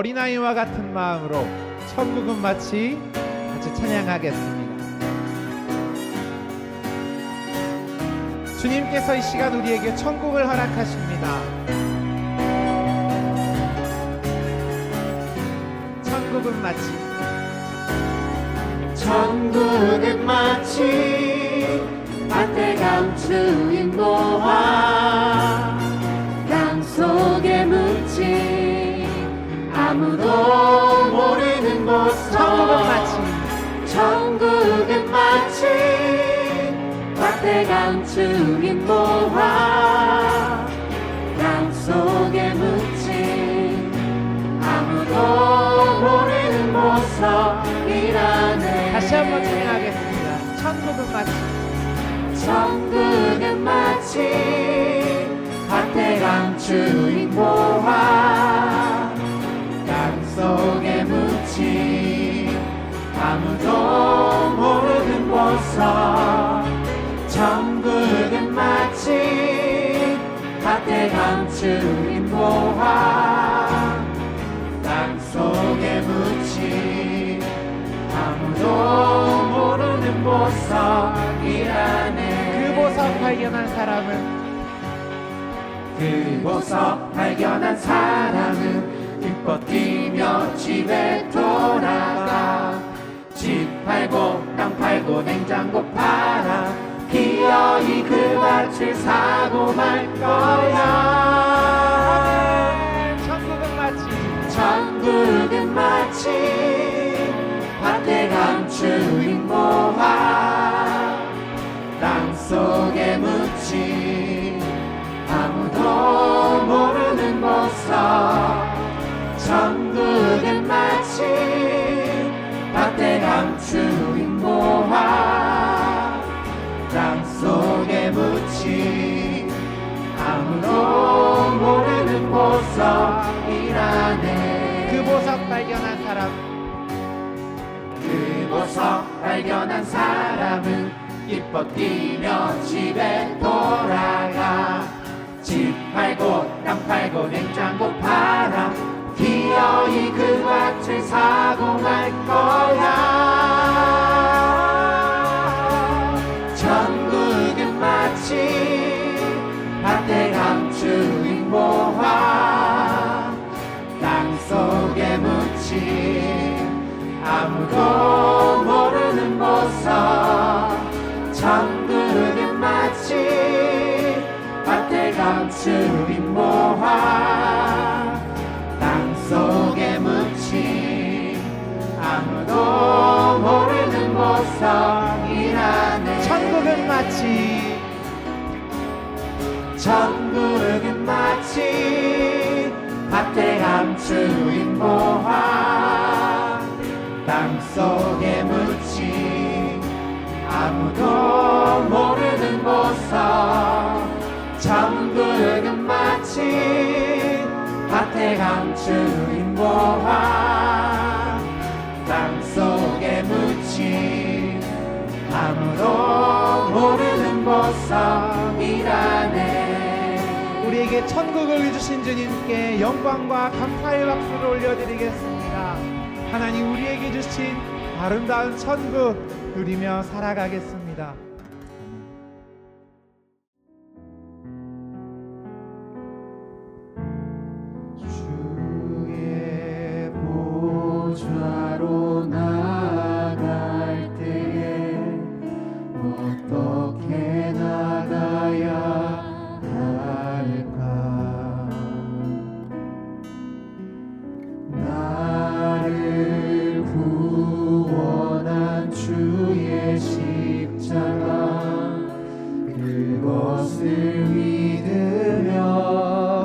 어린아이와 같은 마음으로 천국은 마치 같이 찬양하겠습니다. 주님께서 이 시간 우리에게 천국을 허락하십니다. 천국은 마치 밭에 감추인 보화 땅 속에 묻힌 아무도 모르는 보석. 천국은 마치 밭에 감추인 보화 땅 속에 묻힌 아무도 모르는 보석이라네. 다시 한번 찬양하겠습니다. 천국은 마치 밭에 감추인 보화 땅 속에 묻힌 아무도 모르는 보석. 천국은 마치 밭에 감추인 보화 땅 속에 묻힌 아무도 모르는 보석이라네. 그 보석 발견한 사람은 기뻐 뛰며 집에 돌아가. 집 팔고 땅 팔고 냉장고 팔아 기어이 그 밭을 사고 말 거야. 천국은 마치 밭에 감추인 보화 땅 속에 묻힌 아무도 모르는 보석. 천국은 마치 밭에 감추인 보화 땅 속에 묻힌 아무도 모르는 보석이라네. 그 보석 발견한 사람은 기뻐 뛰며 집에 돌아가. 집 팔고 땅 팔고 냉장고 팔아 기어이 그 밭을 사고 말 거야. 천국은 마치 밭에 감추인 보화 땅 속에 묻힌 아무도 모르는 보석. 천국은 마치 밭에 감추인 보화 땅 속에 묻힌 아무도 모르는 보석이라네. 천국은 마치 밭에 감추인 보화 땅 속에 묻힌 아무도 모르는 보석. 천국은 마치 밭에 감추인 보화 땅 속에 묻힌 아무도 모르는 보석이라네. 우리에게 천국을 주신 주님께 영광과 감사의 박수를 올려드리겠습니다. 하나님 우리에게 주신 아름다운 천국 누리며 살아가겠습니다. 주의 보좌로 나갈 때에 어떻게 나가야 할까. 나를 구원한 주의 십자가 그것을 믿으며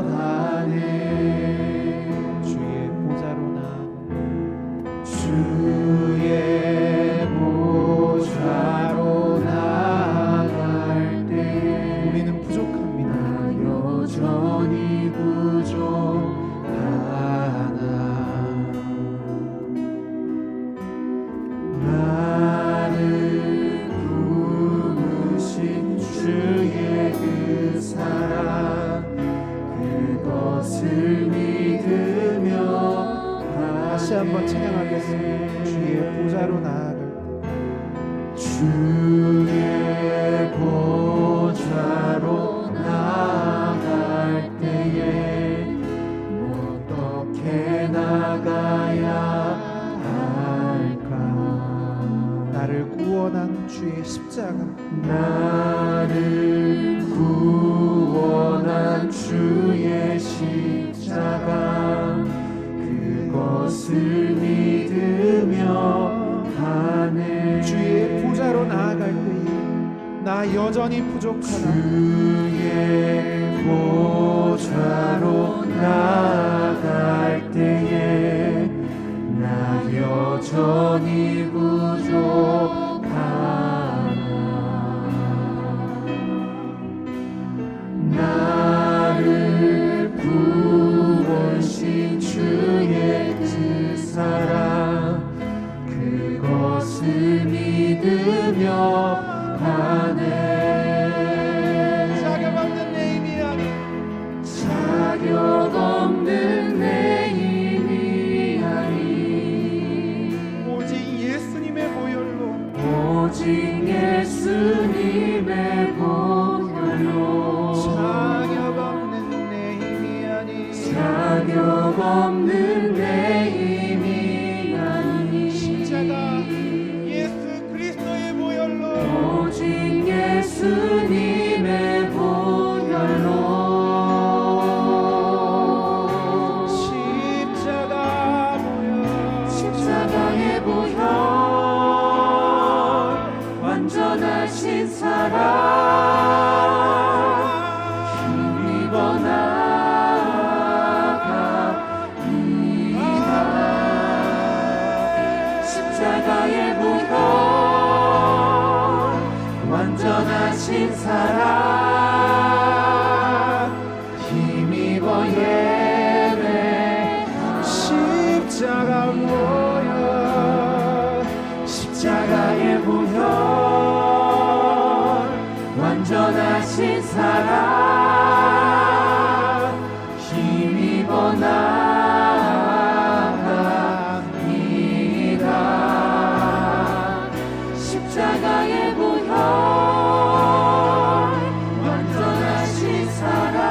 가네. 주의 보좌로 나갈 때 우리는 부족합니다. 여전히 부족하나. 나를 부르신 주의 그 사랑 그것을 믿으며 한번 찬양하겠습니다. 주의 보좌로 나아갈 주의 보좌로 나아갈 때에 어떻게 나가야 할까? 나를 구원한 주의 십자가, 나를 구원한 주의 십자가, 그것을 믿으며 가네. 주의 보좌로 나아갈 때에 나 여전히 부족하나 주의 보좌로 나아갈 때에 나 여전히 부족하나. 나를 구원신 주의 그 사랑, 그것을 믿으며 가네. 자격 없는 내 힘이 아니 자격 없는 내 힘이 아니 오직 예수님의 보혈로, 오직 예수님의 보혈로. 자격 없는 내 힘이 아니 자격 없는 내 힘이 아니 십자가 예수 그리스도의 보혈로, 오직 예수님의 보혈로. 십자가 보혈, 십자가의 보혈, 완전하신 사랑, 힘입어 나아갑니다. 십자가의 보혈, 완전하신 사랑, 힘입어 예배하며. 십자가 보혈, 십자가의 보혈, 완전하신 사랑, 힘입어 나아갑니다. 십자가의 보혈, 완전하신 사랑,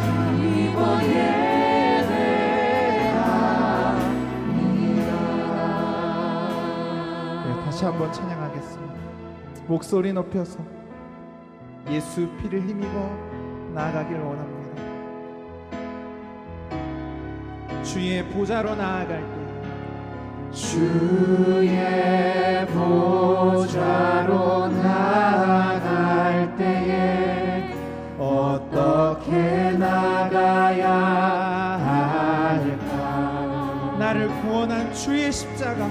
힘입어 예배합니다. 다시 한번 찬양하겠습니다. 목소리 높여서 예수 피를 힘입어 나아가길 원합니다. 주의 보좌로 나아갈 때 주의 보좌로 나아갈 때에 어떻게 나가야 할까? 나를 구원한 주의 십자가,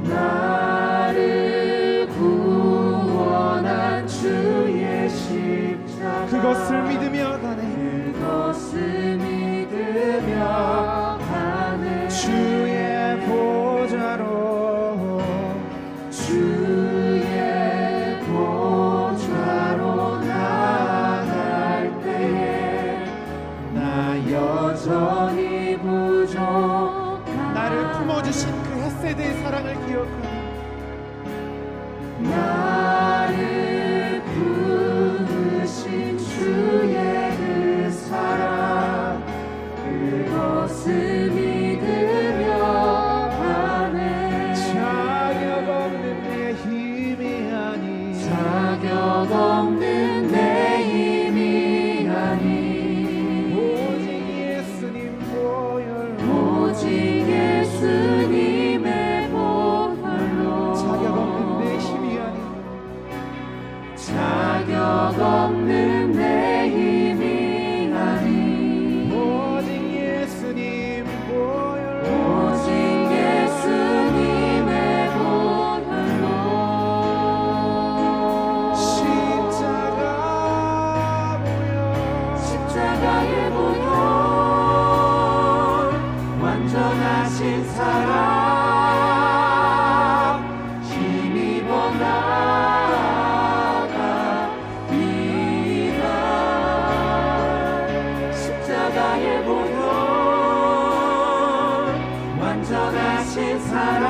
나를 구원한 주의 십자가, 그것을 믿으며 가네. 그것을 믿으며 가네. 주의 보좌로, 주의 보좌로 나아갈 때에 나 여전히 부족하나. 나를 품어주신 그 헷세대의 사랑을 기억하네. 나를 부르신 주의 그 사랑, 그것을 믿으며 가네. 자격 없는 내 힘이 아니 자격 없는 내 힘이 아니 오직 예수님 보혈로, 오직 예수님의 보혈로. 자격 없는 내 힘이 아니 자격 없는 내 힘이 아니 오직 예수님 보혈로, 오직 예수님의 보혈로. 십자가 보혈, 십자가의 보혈, 완전하신 사랑, 힘입어 나아갑니다. 십자가의 보혈, 완전하신 사랑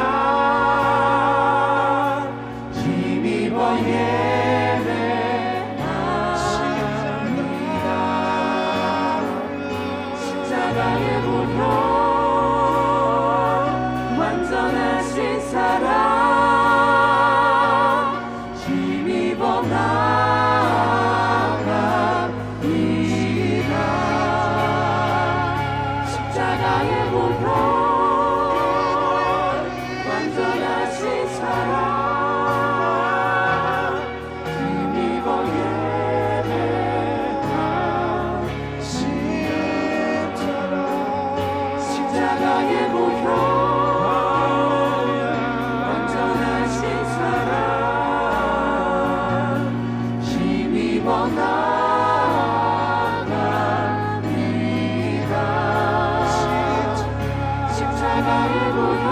힘입어 예배합니다. 십자가의 보혈 완전하신 사랑 힘입어 나아갑니다. 십자가의 보혈 완전하신 사랑 힘입어 예배합니다. 십자가의 보혈 완전하신 사랑 힘입어 나아갑니다. 십자가의 보혈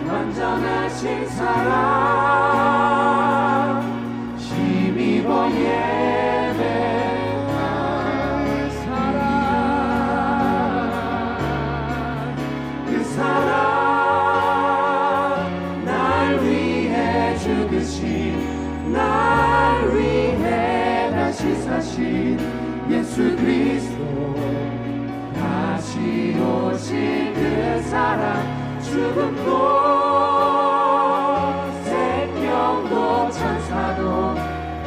완전하신 사랑 힘입어 예배합니다. 그 사랑 날 위해 죽으신 날 위해 다시 사신 예수 그리스도 다시 오실 그 사랑 죽음도 생명도 천사도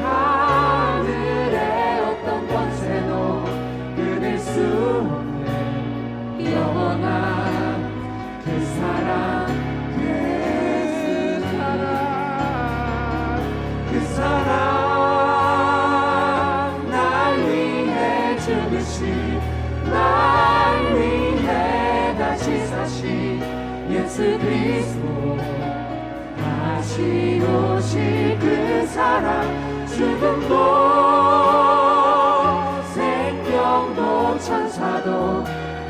하늘의 어떤 권세도 끊을 수 없는 영원한 그 사랑 예수 사랑 그 사랑 날 위해 죽으신 날 위해 다시 사신 예수 그리스도 다시 오실 그 사랑 죽음도 생명도 천사도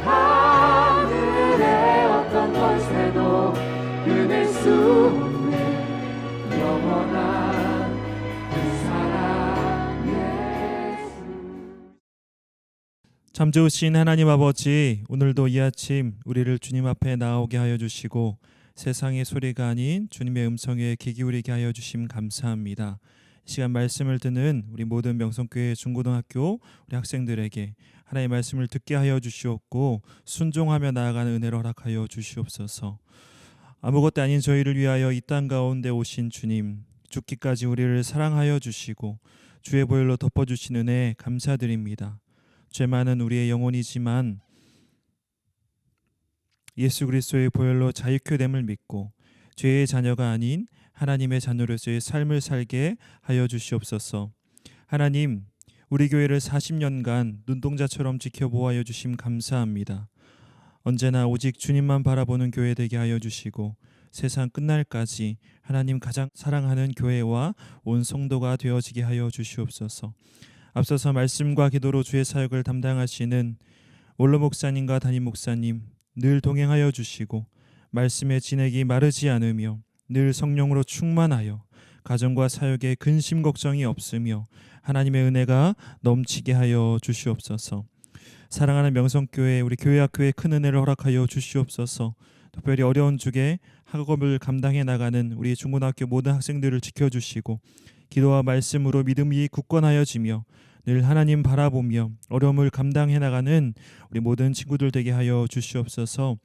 하늘의 어떤 권세도 끊을 수 없는 영원한 그 사랑 예수. 참 좋으신 하나님 아버지, 오늘도 이 아침 우리를 주님 앞에 나오게 하여 주시고 세상의 소리가 아닌 주님의 음성에 귀 기울이게 하여 주심 감사합니다. 이 시간 말씀을 듣는 우리 모든 명성교회 중고등학교 우리 학생들에게 하나님의 말씀을 듣게 하여 주시옵고 순종하며 나아가는 은혜를 허락하여 주시옵소서. 아무것도 아닌 저희를 위하여 이 땅 가운데 오신 주님, 죽기까지 우리를 사랑하여 주시고 주의 보혈로 덮어주신 은혜 감사드립니다. 죄 많은 우리의 영혼이지만 예수 그리스도의 보혈로 자유케 됨을 믿고 죄의 자녀가 아닌 하나님의 자녀로서의 삶을 살게 하여 주시옵소서. 하나님, 우리 교회를 40년간 눈동자처럼 지켜보아여 주심 감사합니다. 언제나 오직 주님만 바라보는 교회 되게 하여 주시고 세상 끝날까지 하나님 가장 사랑하는 교회와 온 성도가 되어지게 하여 주시옵소서. 앞서서 말씀과 기도로 주의 사역을 담당하시는 원로 목사님과 담임 목사님 늘 동행하여 주시고 말씀의 진액이 마르지 않으며 늘 성령으로 충만하여 가정과 사역에 근심 걱정이 없으며 하나님의 은혜가 넘치게 하여 주시옵소서. 사랑하는 명성교회 우리 교회학교에 큰 은혜를 허락하여 주시옵소서. 특별히 어려운 주에 학업을 감당해 나가는 우리 중고등학교 모든 학생들을 지켜주시고 기도와 말씀으로 믿음이 굳건하여지며 늘 하나님 바라보며 어려움을 감당해 나가는 우리 모든 친구들 되게 하여 주시옵소서.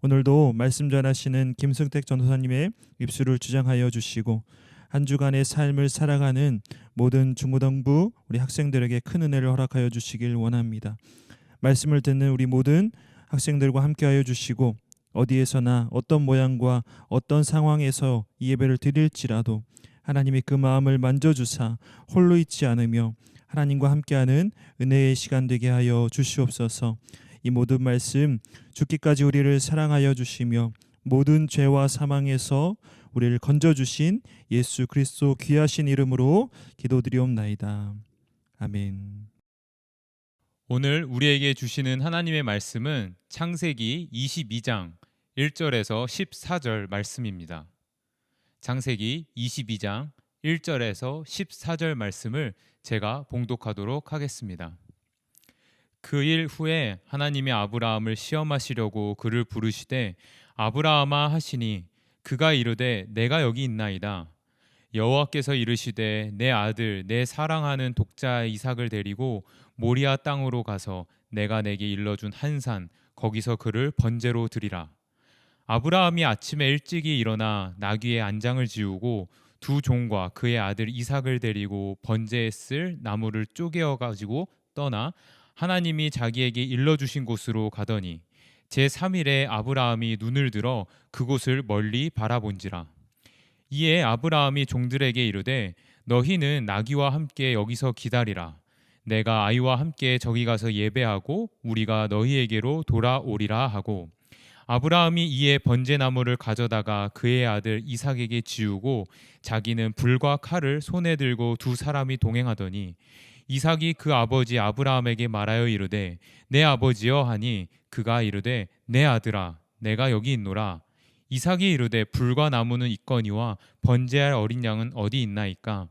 오늘도 말씀 전하시는 김승택 전도사님의 입술을 주장하여 주시고 한 주간의 삶을 살아가는 모든 중고등부 우리 학생들에게 큰 은혜를 허락하여 주시길 원합니다. 말씀을 듣는 우리 모든 학생들과 함께하여 주시고 어디에서나 어떤 모양과 어떤 상황에서 이 예배를 드릴지라도 하나님이 그 마음을 만져주사 홀로 있지 않으며 하나님과 함께하는 은혜의 시간 되게 하여 주시옵소서. 이 모든 말씀 죽기까지 우리를 사랑하여 주시며 모든 죄와 사망에서 우리를 건져주신 예수 그리스도 귀하신 이름으로 기도드리옵나이다. 아멘. 오늘 우리에게 주시는 하나님의 말씀은 창세기 22장 1절에서 14절 말씀입니다. 창세기 22장 1절에서 14절 말씀을 제가 봉독하도록 하겠습니다. 그 일 후에 하나님이 아브라함을 시험하시려고 그를 부르시되 아브라함아 하시니 그가 이르되 내가 여기 있나이다. 여호와께서 이르시되 내 아들 내 사랑하는 독자 이삭을 데리고 모리아 땅으로 가서 내가 내게 일러준 한 산 거기서 그를 번제로 드리라. 아브라함이 아침에 일찍이 일어나 나귀의 안장을 지우고 두 종과 그의 아들 이삭을 데리고 번제했을 나무를 쪼개어 가지고 떠나 하나님이 자기에게 일러주신 곳으로 가더니 제3일에 아브라함이 눈을 들어 그곳을 멀리 바라본지라. 이에 아브라함이 종들에게 이르되 너희는 나귀와 함께 여기서 기다리라. 내가 아이와 함께 저기 가서 예배하고 우리가 너희에게로 돌아오리라 하고 아브라함이 이에 번제나무를 가져다가 그의 아들 이삭에게 지우고 자기는 불과 칼을 손에 들고 두 사람이 동행하더니 이삭이 그 아버지 아브라함에게 말하여 이르되 내 아버지여 하니 그가 이르되 내 아들아 내가 여기 있노라. 이삭이 이르되 불과 나무는 있거니와 번제할 어린 양은 어디 있나이까.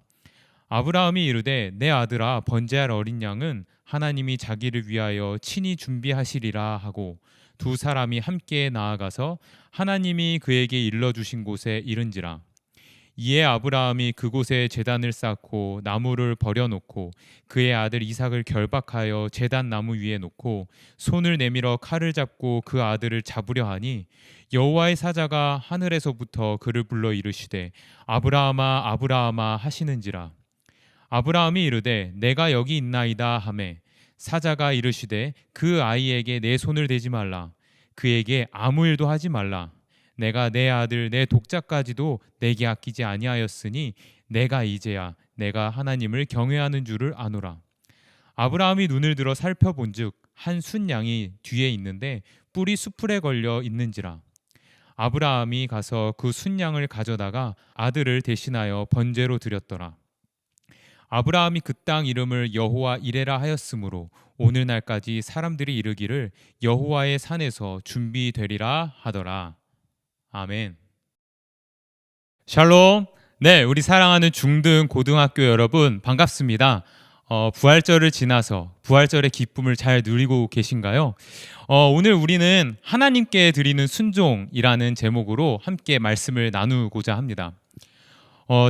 아브라함이 이르되 내 아들아 번제할 어린 양은 하나님이 자기를 위하여 친히 준비하시리라 하고 두 사람이 함께 나아가서 하나님이 그에게 일러주신 곳에 이른지라. 이에 아브라함이 그곳에 제단을 쌓고 나무를 버려놓고 그의 아들 이삭을 결박하여 제단 나무 위에 놓고 손을 내밀어 칼을 잡고 그 아들을 잡으려 하니 여호와의 사자가 하늘에서부터 그를 불러 이르시되 아브라함아 아브라함아 하시는지라. 아브라함이 이르되 내가 여기 있나이다 하매 사자가 이르시되 그 아이에게 내 손을 대지 말라. 그에게 아무 일도 하지 말라. 내가 내 아들 내 독자까지도 내게 아끼지 아니하였으니 내가 이제야 내가 하나님을 경외하는 줄을 아노라. 아브라함이 눈을 들어 살펴본즉 한 순양이 뒤에 있는데 뿔이 수풀에 걸려 있는지라. 아브라함이 가서 그 순양을 가져다가 아들을 대신하여 번제로 드렸더라. 아브라함이 그 땅 이름을 여호와 이레라 하였으므로 오늘날까지 사람들이 이르기를 여호와의 산에서 준비되리라 하더라. 아멘. 샬롬. 네, 우리 사랑하는 중등 고등학교 여러분 반갑습니다. 부활절을 지나서 부활절의 기쁨을 잘 누리고 계신가요? 오늘 우리는 하나님께 드리는 순종이라는 제목으로 함께 말씀을 나누고자 합니다.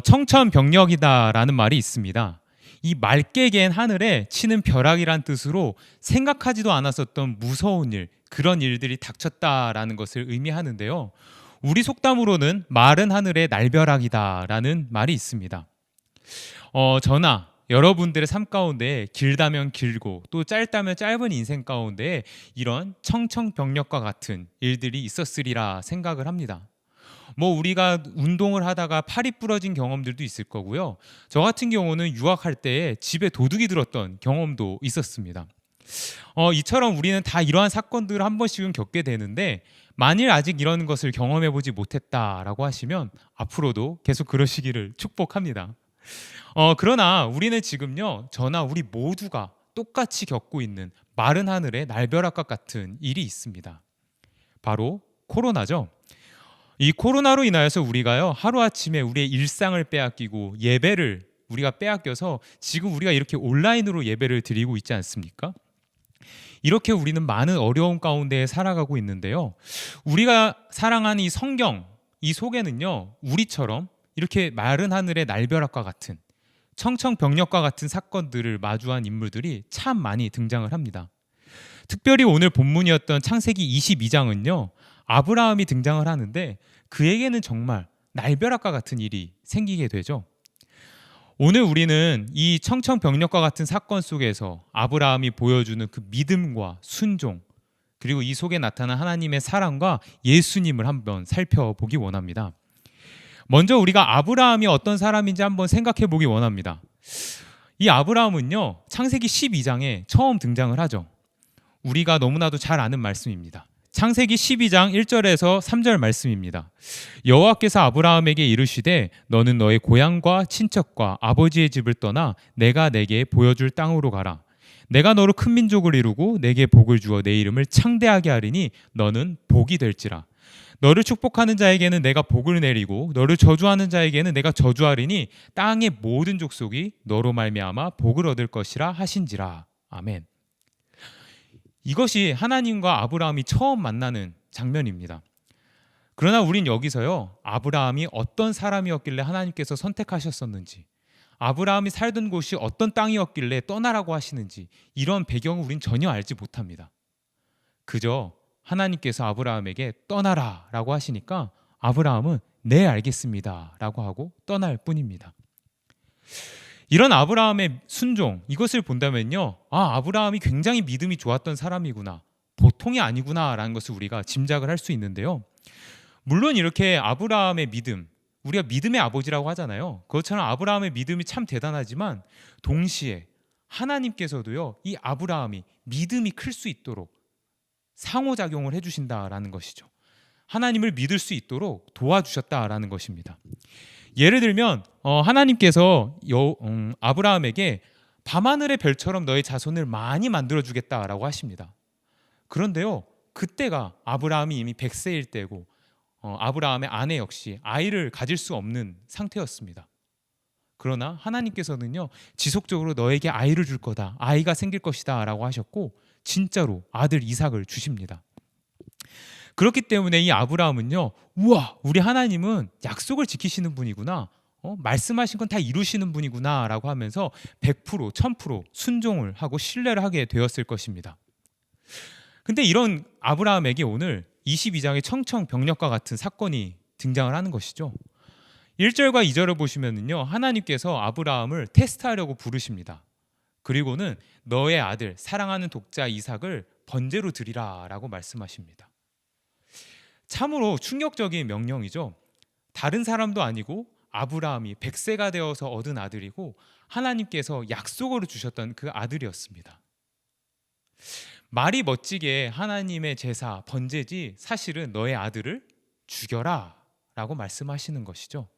청천벽력이다라는 말이 있습니다. 이 맑게 갠 하늘에 치는 벼락이란 뜻으로 생각하지도 않았었던 무서운 일, 그런 일들이 닥쳤다라는 것을 의미하는데요. 우리 속담으로는 마른 하늘에 날벼락이다라는 말이 있습니다. 저나 여러분들의 삶 가운데 길다면 길고 또 짧다면 짧은 인생 가운데 이런 청천벽력과 같은 일들이 있었으리라 생각을 합니다. 우리가 운동을 하다가 팔이 부러진 경험들도 있을 거고요. 저 같은 경우는 유학할 때에 집에 도둑이 들었던 경험도 있었습니다. 이처럼 우리는 다 이러한 사건들을 한 번씩은 겪게 되는데 만일 아직 이런 것을 경험해 보지 못했다라고 하시면 앞으로도 계속 그러시기를 축복합니다. 그러나 우리는 지금요, 저나 우리 모두가 똑같이 겪고 있는 마른 하늘의 날벼락과 같은 일이 있습니다. 바로 코로나죠. 이 코로나로 인하여서 우리가요, 하루아침에 우리의 일상을 빼앗기고 예배를 우리가 빼앗겨서 지금 우리가 이렇게 온라인으로 예배를 드리고 있지 않습니까? 이렇게 우리는 많은 어려움 가운데 살아가고 있는데요. 우리가 사랑하는 이 성경, 이 속에는요, 우리처럼 이렇게 마른 하늘의 날벼락과 같은 청천벽력과 같은 사건들을 마주한 인물들이 참 많이 등장을 합니다. 특별히 오늘 본문이었던 창세기 22장은요. 아브라함이 등장을 하는데 그에게는 정말 날벼락과 같은 일이 생기게 되죠. 오늘 우리는 이 청천벽력과 같은 사건 속에서 아브라함이 보여주는 그 믿음과 순종, 그리고 이 속에 나타난 하나님의 사랑과 예수님을 한번 살펴보기 원합니다. 먼저 우리가 아브라함이 어떤 사람인지 한번 생각해 보기 원합니다. 이 아브라함은요, 창세기 12장에 처음 등장을 하죠. 우리가 너무나도 잘 아는 말씀입니다. 창세기 12장 1절에서 3절 말씀입니다. 여호와께서 아브라함에게 이르시되 너는 너의 고향과 친척과 아버지의 집을 떠나 내가 내게 보여줄 땅으로 가라. 내가 너로 큰 민족을 이루고 내게 복을 주어 내 이름을 창대하게 하리니 너는 복이 될지라. 너를 축복하는 자에게는 내가 복을 내리고 너를 저주하는 자에게는 내가 저주하리니 땅의 모든 족속이 너로 말미암아 복을 얻을 것이라 하신지라. 아멘. 이것이 하나님과 아브라함이 처음 만나는 장면입니다. 그러나 우린 여기서요, 아브라함이 어떤 사람이었길래 하나님께서 선택하셨었는지, 아브라함이 살던 곳이 어떤 땅이었길래 떠나라고 하시는지 이런 배경을 우린 전혀 알지 못합니다. 그저 하나님께서 아브라함에게 떠나라 라고 하시니까 아브라함은 네 알겠습니다 라고 하고 떠날 뿐입니다. 이런 아브라함의 순종, 이것을 본다면요, 아브라함이 굉장히 믿음이 좋았던 사람이구나, 보통이 아니구나 라는 것을 우리가 짐작을 할 수 있는데요, 물론 이렇게 아브라함의 믿음, 우리가 믿음의 아버지라고 하잖아요. 그것처럼 아브라함의 믿음이 참 대단하지만 동시에 하나님께서도요, 이 아브라함이 믿음이 클 수 있도록 상호작용을 해주신다라는 것이죠. 하나님을 믿을 수 있도록 도와주셨다라는 것입니다. 예를 들면 하나님께서 아브라함에게 밤하늘의 별처럼 너의 자손을 많이 만들어주겠다라고 하십니다. 그런데요, 그때가 아브라함이 이미 100세일 때고 아브라함의 아내 역시 아이를 가질 수 없는 상태였습니다. 그러나 하나님께서는요, 지속적으로 너에게 아이를 줄 거다, 아이가 생길 것이다 라고 하셨고 진짜로 아들 이삭을 주십니다. 그렇기 때문에 이 아브라함은요, 우와, 우리 하나님은 약속을 지키시는 분이구나, 말씀하신 건 다 이루시는 분이구나 라고 하면서 100%, 1000% 순종을 하고 신뢰를 하게 되었을 것입니다. 근데 이런 아브라함에게 오늘 22장의 청청병력과 같은 사건이 등장을 하는 것이죠. 1절과 2절을 보시면요, 하나님께서 아브라함을 테스트하려고 부르십니다. 그리고는 너의 아들, 사랑하는 독자 이삭을 번제로 드리라 라고 말씀하십니다. 참으로 충격적인 명령이죠. 다른 사람도 아니고 아브라함이 100세가 되어서 얻은 아들이고 하나님께서 약속으로 주셨던 그 아들이었습니다. 말이 멋지게 하나님의 제사, 번제지 사실은 너의 아들을 죽여라 라고 말씀하시는 것이죠.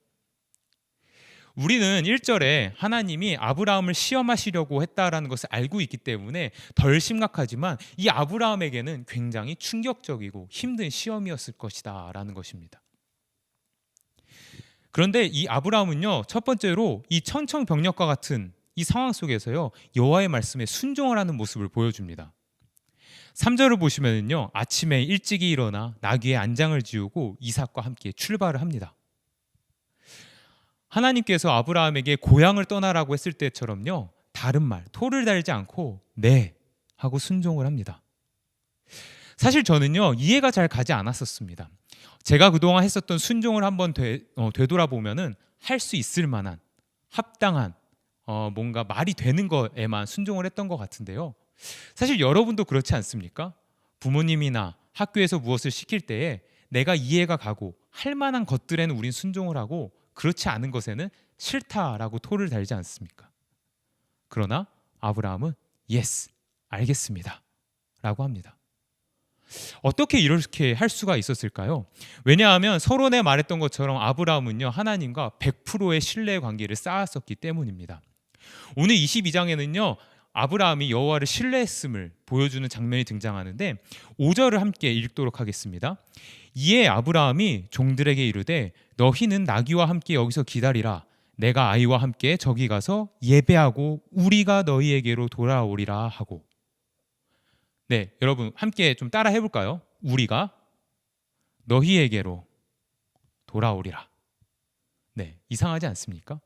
우리는 1절에 하나님이 아브라함을 시험하시려고 했다라는 것을 알고 있기 때문에 덜 심각하지만 이 아브라함에게는 굉장히 충격적이고 힘든 시험이었을 것이다 라는 것입니다. 그런데 이 아브라함은요, 첫 번째로 이 천청병력과 같은 이 상황 속에서요, 여호와의 말씀에 순종을 하는 모습을 보여줍니다. 3절을 보시면요, 아침에 일찍이 일어나 나귀의 안장을 지우고 이삭과 함께 출발을 합니다. 하나님께서 아브라함에게 고향을 떠나라고 했을 때처럼요, 다른 말, 토를 달지 않고 네 하고 순종을 합니다. 사실 저는요, 이해가 잘 가지 않았었습니다. 제가 그동안 했었던 순종을 한번 되돌아보면은 할 수 있을 만한 합당한 뭔가 말이 되는 거에만 순종을 했던 것 같은데요, 사실 여러분도 그렇지 않습니까? 부모님이나 학교에서 무엇을 시킬 때에 내가 이해가 가고 할 만한 것들에는 우린 순종을 하고 그렇지 않은 것에는 싫다라고 토를 달지 않습니까? 그러나 아브라함은 예스, 알겠습니다 라고 합니다. 어떻게 이렇게 할 수가 있었을까요? 왜냐하면 서론에 말했던 것처럼 아브라함은요, 하나님과 100%의 신뢰 관계를 쌓았었기 때문입니다. 오늘 22장에는요, 아브라함이 여호와를 신뢰했음을 보여주는 장면이 등장하는데 5절을 함께 읽도록 하겠습니다. 이에 아브라함이 종들에게 이르되 너희는 나귀와 함께 여기서 기다리라. 내가 아이와 함께 저기 가서 예배하고 우리가 너희에게로 돌아오리라 하고. 네, 여러분 함께 좀 따라 해볼까요? 우리가 너희에게로 돌아오리라. 네, 이상하지 않습니까?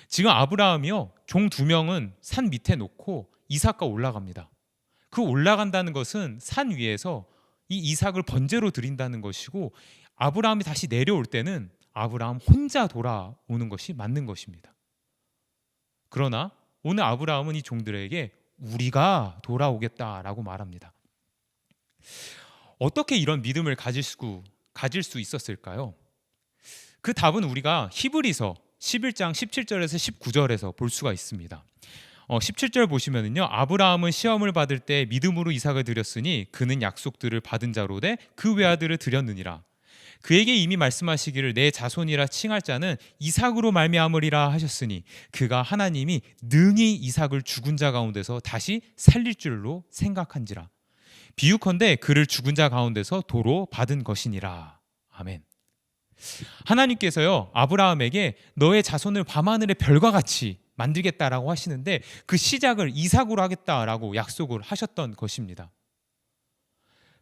지금 아브라함이요, 종 2명은 산 밑에 놓고 이삭과 올라갑니다. 그 올라간다는 것은 산 위에서 이 이삭을 번제로 드린다는 것이고, 아브라함이 다시 내려올 때는 아브라함 혼자 돌아오는 것이 맞는 것입니다. 그러나 오늘 아브라함은 이 종들에게 우리가 돌아오겠다라고 말합니다. 어떻게 이런 믿음을 가질 수 있었을까요? 그 답은 우리가 히브리서 11장 17절에서 19절에서 볼 수가 있습니다. 17절 보시면은요, 아브라함은 시험을 받을 때 믿음으로 이삭을 드렸으니 그는 약속들을 받은 자로되 그 외아들을 드렸느니라. 그에게 이미 말씀하시기를 내 자손이라 칭할 자는 이삭으로 말미암으리라 하셨으니 그가 하나님이 능히 이삭을 죽은 자 가운데서 다시 살릴 줄로 생각한지라. 비유컨대 그를 죽은 자 가운데서 도로 받은 것이니라. 아멘. 하나님께서요, 아브라함에게 너의 자손을 밤하늘의 별과 같이 만들겠다라고 하시는데 그 시작을 이삭으로 하겠다라고 약속을 하셨던 것입니다.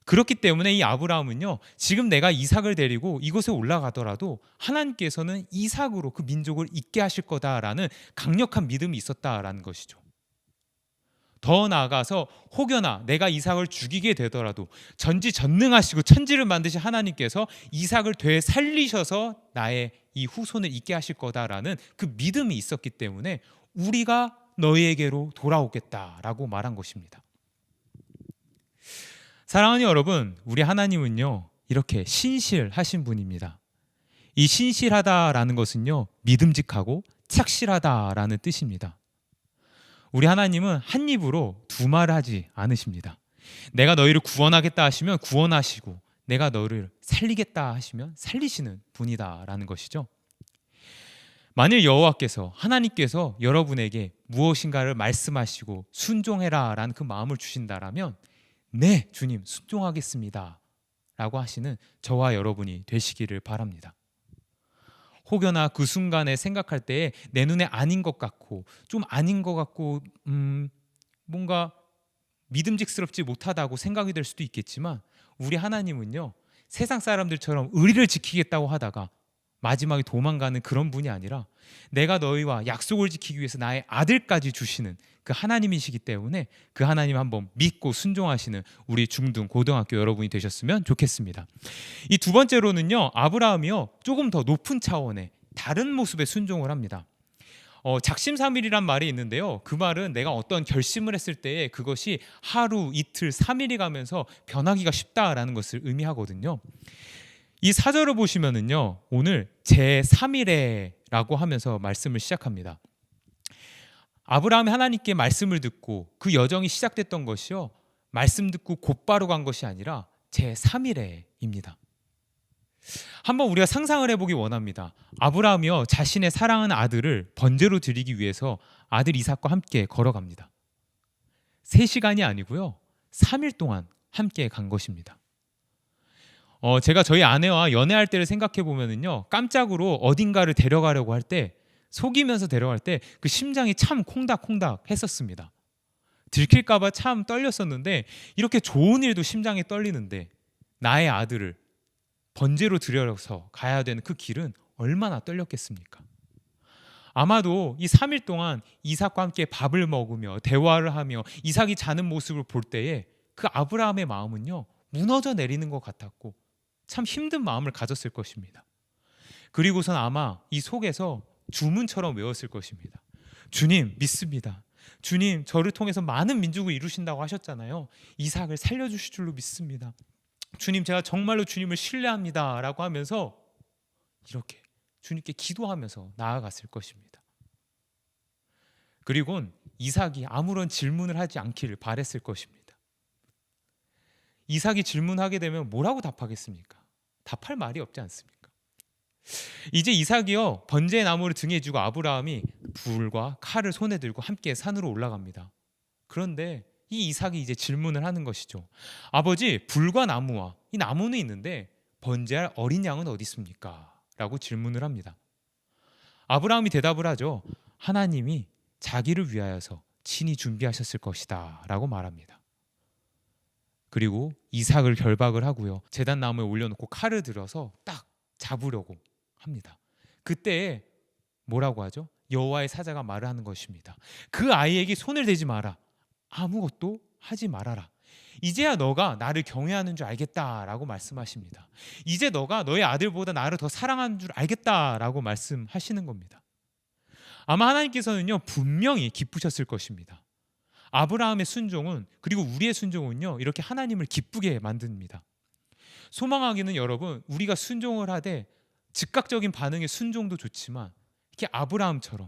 그렇기 때문에 이 아브라함은요, 지금 내가 이삭을 데리고 이곳에 올라가더라도 하나님께서는 이삭으로 그 민족을 있게 하실 거다라는 강력한 믿음이 있었다라는 것이죠. 더 나아가서 혹여나 내가 이삭을 죽이게 되더라도 전지전능하시고 천지를 만드신 하나님께서 이삭을 되살리셔서 나의 이 후손을 있게 하실 거다라는 그 믿음이 있었기 때문에 우리가 너희에게로 돌아오겠다라고 말한 것입니다. 사랑하는 여러분, 우리 하나님은요, 이렇게 신실하신 분입니다. 이 신실하다라는 것은요, 믿음직하고 착실하다라는 뜻입니다. 우리 하나님은 한 입으로 두 말을 하지 않으십니다. 내가 너희를 구원하겠다 하시면 구원하시고 내가 너를 살리겠다 하시면 살리시는 분이다라는 것이죠. 만일 여호와께서, 하나님께서 여러분에게 무엇인가를 말씀하시고 순종해라라는 그 마음을 주신다라면 네, 주님 순종하겠습니다 라고 하시는 저와 여러분이 되시기를 바랍니다. 혹여나 그 순간에 생각할 때에 내 눈에 아닌 것 같고 좀 아닌 것 같고 뭔가 믿음직스럽지 못하다고 생각이 될 수도 있겠지만 우리 하나님은요, 세상 사람들처럼 의리를 지키겠다고 하다가 마지막에 도망가는 그런 분이 아니라 내가 너희와 약속을 지키기 위해서 나의 아들까지 주시는 그 하나님이시기 때문에 그 하나님 한번 믿고 순종하시는 우리 중등 고등학교 여러분이 되셨으면 좋겠습니다. 이 두 번째로는요, 아브라함이요, 조금 더 높은 차원의 다른 모습의 순종을 합니다. 작심삼일이란 말이 있는데요, 그 말은 내가 어떤 결심을 했을 때에 그것이 하루, 이틀, 3일이 가면서 변하기가 쉽다라는 것을 의미하거든요. 이 사절을 보시면은요, 오늘 제3일에라고 하면서 말씀을 시작합니다. 아브라함이 하나님께 말씀을 듣고 그 여정이 시작됐던 것이요, 말씀 듣고 곧바로 간 것이 아니라 제3일에입니다. 한번 우리가 상상을 해보기 원합니다. 아브라함이요, 자신의 사랑하는 아들을 번제로 드리기 위해서 아들 이삭과 함께 걸어갑니다. 3시간이 아니고요, 3일 동안 함께 간 것입니다. 제가 저희 아내와 연애할 때를 생각해 보면은요, 깜짝으로 어딘가를 데려가려고 할 때, 속이면서 데려갈 때 그 심장이 참 콩닥콩닥 했었습니다. 들킬까봐 참 떨렸었는데, 이렇게 좋은 일도 심장이 떨리는데 나의 아들을 번제로 드려서 가야 되는 그 길은 얼마나 떨렸겠습니까? 아마도 이 3일 동안 이삭과 함께 밥을 먹으며 대화를 하며 이삭이 자는 모습을 볼 때에 그 아브라함의 마음은요, 무너져 내리는 것 같았고 참 힘든 마음을 가졌을 것입니다. 그리고선 아마 이 속에서 주문처럼 외웠을 것입니다. 주님 믿습니다. 주님 저를 통해서 많은 민족을 이루신다고 하셨잖아요. 이삭을 살려주실 줄로 믿습니다. 주님 제가 정말로 주님을 신뢰합니다 라고 하면서 이렇게 주님께 기도하면서 나아갔을 것입니다. 그리고는 이삭이 아무런 질문을 하지 않기를 바랬을 것입니다. 이삭이 질문하게 되면 뭐라고 답하겠습니까? 답할 말이 없지 않습니까? 이제 이삭이요, 번제의 나무를 등에 지고 아브라함이 불과 칼을 손에 들고 함께 산으로 올라갑니다. 그런데 이 이삭이 이제 질문을 하는 것이죠. 아버지, 불과 나무와 이 나무는 있는데 번제할 어린 양은 어디 있습니까? 라고 질문을 합니다. 아브라함이 대답을 하죠. 하나님이 자기를 위하여서 친히 준비하셨을 것이다 라고 말합니다. 그리고 이삭을 결박을 하고요, 제단 나무에 올려놓고 칼을 들어서 딱 잡으려고 합니다. 그때 뭐라고 하죠? 여호와의 사자가 말을 하는 것입니다. 그 아이에게 손을 대지 마라. 아무것도 하지 말아라. 이제야 너가 나를 경외하는 줄 알겠다라고 말씀하십니다. 이제 너가 너의 아들보다 나를 더 사랑하는 줄 알겠다라고 말씀하시는 겁니다. 아마 하나님께서는요, 분명히 기쁘셨을 것입니다. 아브라함의 순종은, 그리고 우리의 순종은요, 이렇게 하나님을 기쁘게 만듭니다. 소망하기는 여러분, 우리가 순종을 하되 즉각적인 반응의 순종도 좋지만 이렇게 아브라함처럼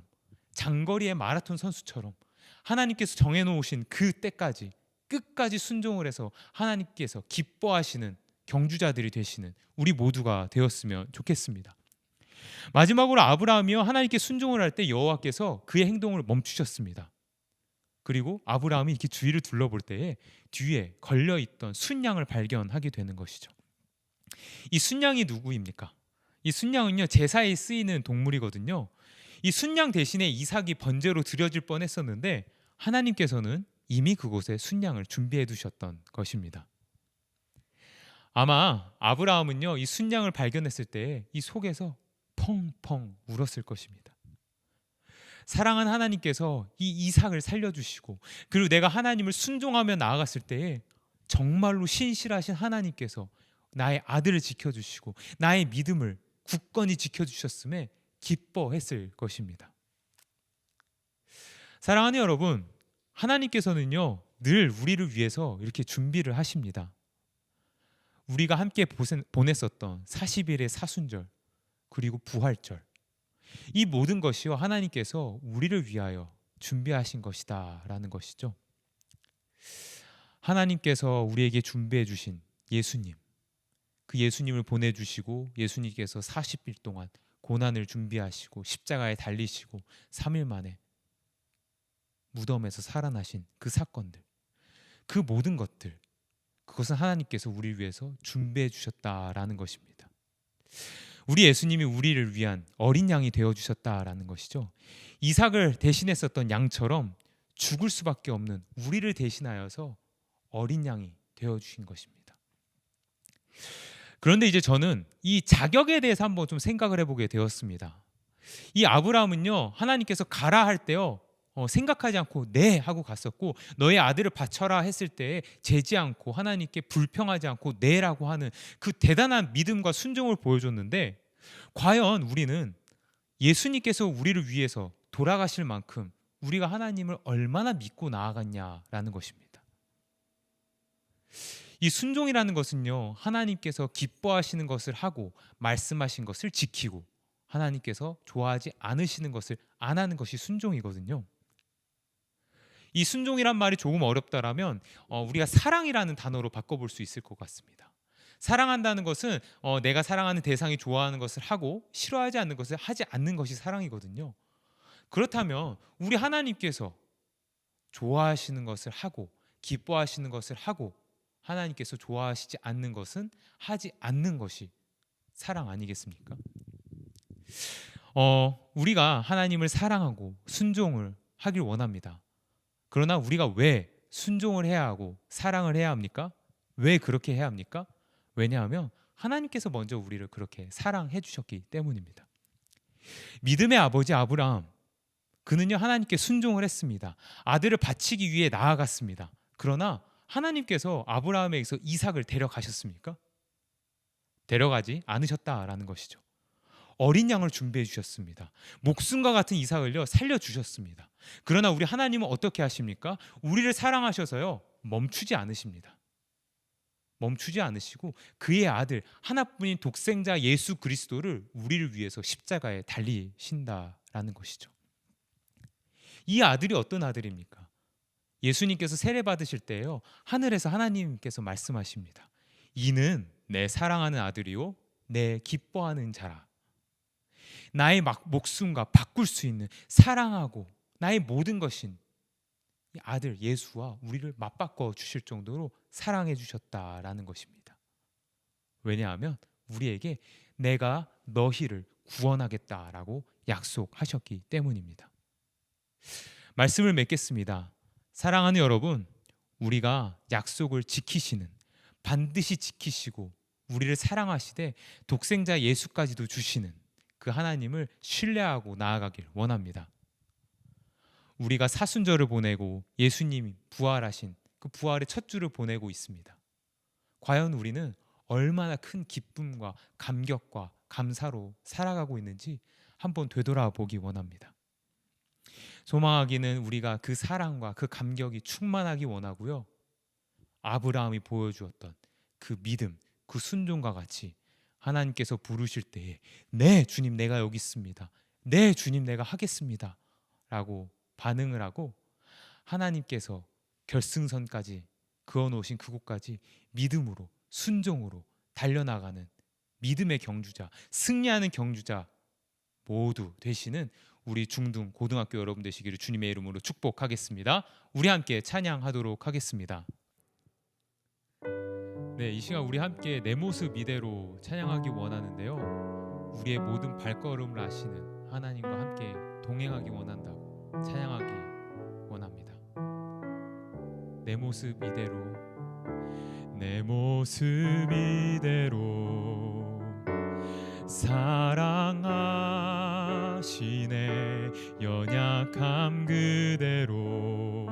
장거리의 마라톤 선수처럼 하나님께서 정해놓으신 그 때까지 끝까지 순종을 해서 하나님께서 기뻐하시는 경주자들이 되시는 우리 모두가 되었으면 좋겠습니다. 마지막으로 아브라함이요, 하나님께 순종을 할 때 여호와께서 그의 행동을 멈추셨습니다. 그리고 아브라함이 이렇게 주위를 둘러볼 때에 뒤에 걸려있던 순양을 발견하게 되는 것이죠. 이 순양이 누구입니까? 이 순양은요, 제사에 쓰이는 동물이거든요. 이 순양 대신에 이삭이 번제로 드려질 뻔했었는데 하나님께서는 이미 그곳에 순양을 준비해 두셨던 것입니다. 아마 아브라함은요, 이 순양을 발견했을 때 이 속에서 펑펑 울었을 것입니다. 사랑한 하나님께서 이 이삭을 살려주시고, 그리고 내가 하나님을 순종하며 나아갔을 때에 정말로 신실하신 하나님께서 나의 아들을 지켜주시고 나의 믿음을 굳건히 지켜주셨음에 기뻐했을 것입니다. 사랑하는 여러분, 하나님께서는요 늘 우리를 위해서 이렇게 준비를 하십니다. 우리가 함께 보냈었던 40일의 사순절, 그리고 부활절, 이 모든 것이요 하나님께서 우리를 위하여 준비하신 것이다 라는 것이죠. 하나님께서 우리에게 준비해 주신 예수님, 그 예수님을 보내주시고 예수님께서 40일 동안 고난을 준비하시고 십자가에 달리시고 3일 만에 무덤에서 살아나신 그 사건들, 그 모든 것들, 그것은 하나님께서 우리를 위해서 준비해 주셨다라는 것입니다. 우리 예수님이 우리를 위한 어린 양이 되어 주셨다라는 것이죠. 이삭을 대신했었던 양처럼 죽을 수밖에 없는 우리를 대신하여서 어린 양이 되어 주신 것입니다. 그런데 이제 저는 이 자격에 대해서 한번 좀 생각을 해보게 되었습니다. 이 아브라함은요 하나님께서 가라 할 때요 생각하지 않고 네 하고 갔었고, 너의 아들을 바쳐라 했을 때 재지 않고 하나님께 불평하지 않고 네라고 하는 그 대단한 믿음과 순종을 보여줬는데, 과연 우리는 예수님께서 우리를 위해서 돌아가실 만큼 우리가 하나님을 얼마나 믿고 나아갔냐라는 것입니다. 이 순종이라는 것은요 하나님께서 기뻐하시는 것을 하고 말씀하신 것을 지키고 하나님께서 좋아하지 않으시는 것을 안 하는 것이 순종이거든요. 이 순종이란 말이 조금 어렵다라면 우리가 사랑이라는 단어로 바꿔볼 수 있을 것 같습니다. 사랑한다는 것은 내가 사랑하는 대상이 좋아하는 것을 하고 싫어하지 않는 것을 하지 않는 것이 사랑이거든요. 그렇다면 우리 하나님께서 좋아하시는 것을 하고 기뻐하시는 것을 하고 하나님께서 좋아하시지 않는 것은 하지 않는 것이 사랑 아니겠습니까? 우리가 하나님을 사랑하고 순종을 하길 원합니다. 그러나 우리가 왜 순종을 해야 하고 사랑을 해야 합니까? 왜 그렇게 해야 합니까? 왜냐하면 하나님께서 먼저 우리를 그렇게 사랑해 주셨기 때문입니다. 믿음의 아버지 아브라함, 그는요 하나님께 순종을 했습니다. 아들을 바치기 위해 나아갔습니다. 그러나 하나님께서 아브라함에게서 이삭을 데려가셨습니까? 데려가지 않으셨다라는 것이죠. 어린 양을 준비해 주셨습니다. 목숨과 같은 이삭을요 살려주셨습니다. 그러나 우리 하나님은 어떻게 하십니까? 우리를 사랑하셔서요 멈추지 않으십니다. 멈추지 않으시고 그의 아들 하나뿐인 독생자 예수 그리스도를 우리를 위해서 십자가에 달리신다라는 것이죠. 이 아들이 어떤 아들입니까? 예수님께서 세례 받으실 때요 하늘에서 하나님께서 말씀하십니다. 이는 내 사랑하는 아들이요 내 기뻐하는 자라. 나의 목숨과 바꿀 수 있는 사랑하고 나의 모든 것인 이 아들 예수와 우리를 맞바꿔 주실 정도로 사랑해 주셨다라는 것입니다. 왜냐하면 우리에게 내가 너희를 구원하겠다라고 약속하셨기 때문입니다. 말씀을 맺겠습니다. 사랑하는 여러분, 우리가 약속을 지키시는, 반드시 지키시고 우리를 사랑하시되 독생자 예수까지도 주시는 그 하나님을 신뢰하고 나아가길 원합니다. 우리가 사순절을 보내고 예수님이 부활하신 그 부활의 첫 주를 보내고 있습니다. 과연 우리는 얼마나 큰 기쁨과 감격과 감사로 살아가고 있는지 한번 되돌아보기 원합니다. 소망하기는 우리가 그 사랑과 그 감격이 충만하기 원하고요. 아브라함이 보여주었던 그 믿음, 그 순종과 같이 하나님께서 부르실 때에 네 주님 내가 여기 있습니다. 네 주님 내가 하겠습니다. 라고 반응을 하고 하나님께서 결승선까지 그어놓으신 그곳까지 믿음으로 순종으로 달려나가는 믿음의 경주자, 승리하는 경주자 모두 되시는 우리 중등 고등학교 여러분 되시기를 주님의 이름으로 축복하겠습니다. 우리 함께 찬양하도록 하겠습니다. 네, 이 시간 우리 함께 내 모습 이대로 찬양하기 원하는데요. 우리의 모든 발걸음을 아시는 하나님과 함께 동행하기 원한다고 찬양하기 원합니다. 내 모습 이대로 내 모습 이대로 사랑하시네. 연약함 그대로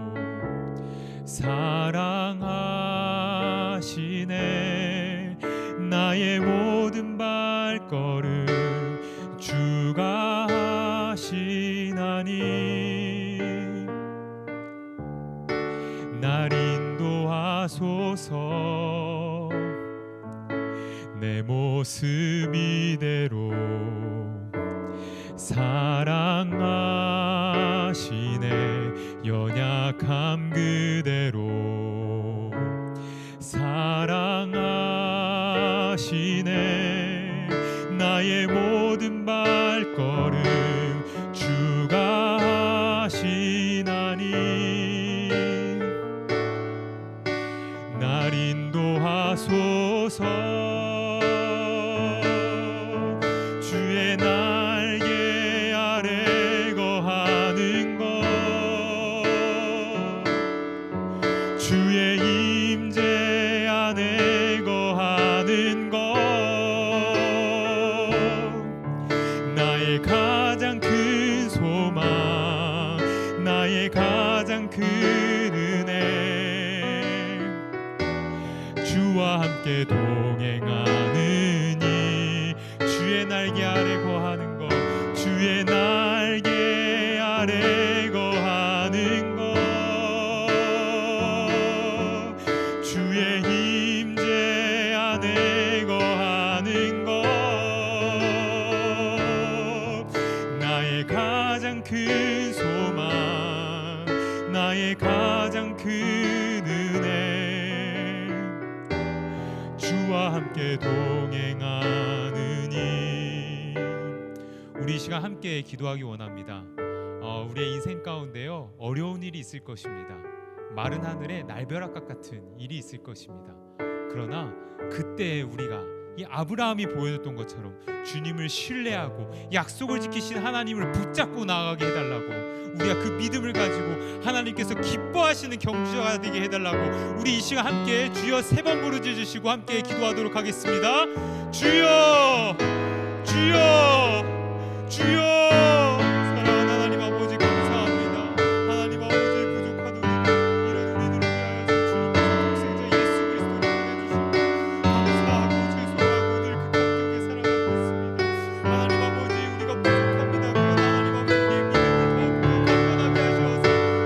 사랑하시네. 나의 모든 발걸음 주가 하시나니 날 인도하소서. 내 모습 이대로 사랑하시네. 연약함 그대로 사랑하시네. 나의 모든 발걸음 주가 하시나니 날 인도하소서. 주의 날개 아래 거하는 것 주의 임재 안에 거하는 것 나의 가장 큰 소망 나의 가장 큰 은혜 주와 함께 동행하느니 주의 날개 아래 거하는 것 주의 날개 아래 거하는 것 주의 임재 안에 거하는 것 나의 가장 큰 소망 나의 가장 큰 은혜 주와 함께 동행하느니. 우리 이 시간 함께 기도하기 원합니다. 우리의 인생 가운데요 어려운 일이 있을 것입니다. 마른 하늘에 날벼락과 같은 일이 있을 것입니다. 그러나 그때 우리가 이 아브라함이 보여줬던 것처럼 주님을 신뢰하고 약속을 지키신 하나님을 붙잡고 나아가게 해달라고 우리가 그 믿음을 가지고 하나님께서 기뻐하시는 경주자가 되게 해달라고 우리 이 시간 함께 주여 3번 부르짖어 주시고 함께 기도하도록 하겠습니다. 주여 주여 주여. 사랑하는 하나님 아버지 감사합니다. 하나님 아버지 부족한 우리 이런 우리들을 위하여서 주님의 독생자 예수 그리스도를 보내주시고 감사하고 죄송하고 늘 그 감격에 살아가고 있습니다. 하나님 아버지 우리가 부족합니다. 그러나 하나님 아버지 우리의 믿음을 더욱더 강건하게 하셔서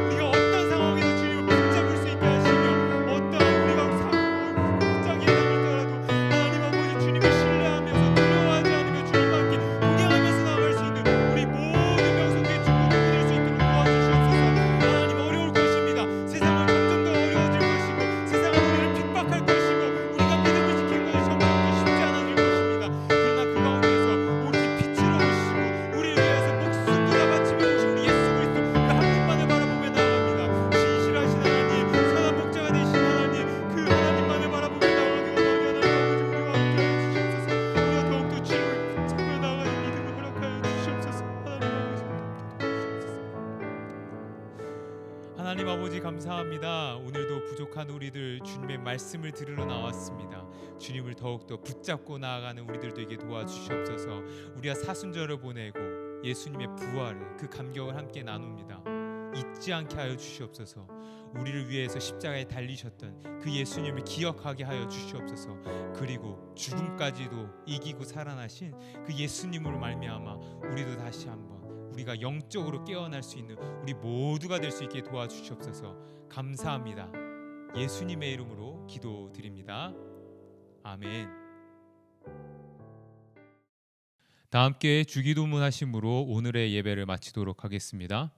우리가 어떤 상황에서 주님을 붙잡을 수 있게 하시며 어떠한 우리가 복장에 당할지라도 하나님 아버지 주님을 신뢰하면서 두려워하지 않으며 주님과 함께 동행하면서 나아갈 수 있는 우리 모든 명성의 주인공이 될 수 있도록 도와주시옵소서. 하나님 어려울 것입니다. 세상은 점점 더 어려워질 것이고 세상은 우리를 핍박할 것이고 우리가 믿음을 지키는 것이 점점 더 쉽지 않아질 것입니다. 그러나 그 가운데서 오직 빛으로 오시고 우리를 위해서 목숨도 다 바치며 오신 우리 예수 그리스도 그 한 분만을 바라보며 나아갑니다. 진실하신 하나님 선한 목자가 되신 하나님 그 하나님만을 바라보며 나아가는 하나님 아버지 우리와 함께 하여 주시옵소서. 우리가 더욱더 주님을 붙잡고 나아가는 믿음을 허락하여 주시옵소서. 하나님 아버지 감사합니다. 오늘도 부족한 우리들 주님의 말씀을 들으러 나왔습니다. 주님을 더욱더 붙잡고 나아가는 우리들 되게 도와주시옵소서. 우리가 사순절을 보내고 예수님의 부활을 그 감격을 함께 나눕니다. 잊지 않게 하여 주시옵소서. 우리를 위해서 십자가에 달리셨던 그 예수님을 기억하게 하여 주시옵소서. 그리고 죽음까지도 이기고 살아나신 그 예수님으로 말미암아 우리도 다시 한번 우리가 영적으로 깨어날 수 있는 우리 모두가 될 수 있게 도와주시옵소서. 감사합니다. 예수님의 이름으로 기도드립니다. 아멘. 다 함께 주기도문 하심으로 오늘의 예배를 마치도록 하겠습니다.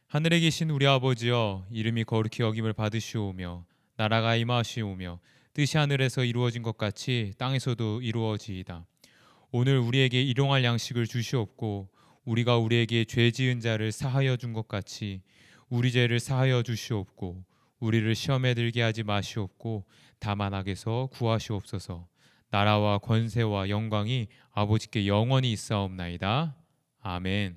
하늘에 계신 우리 아버지여, 이름이 거룩히 여김을 받으시오며 나라가 임하시오며 뜻이 하늘에서 이루어진 것 같이 땅에서도 이루어지이다. 오늘 우리에게 일용할 양식을 주시옵고 우리가 우리에게 죄 지은 자를 사하여 준 것 같이 우리 죄를 사하여 주시옵고 우리를 시험에 들게 하지 마시옵고 다만 악에서 구하시옵소서. 나라와 권세와 영광이 아버지께 영원히 있사옵나이다. 아멘.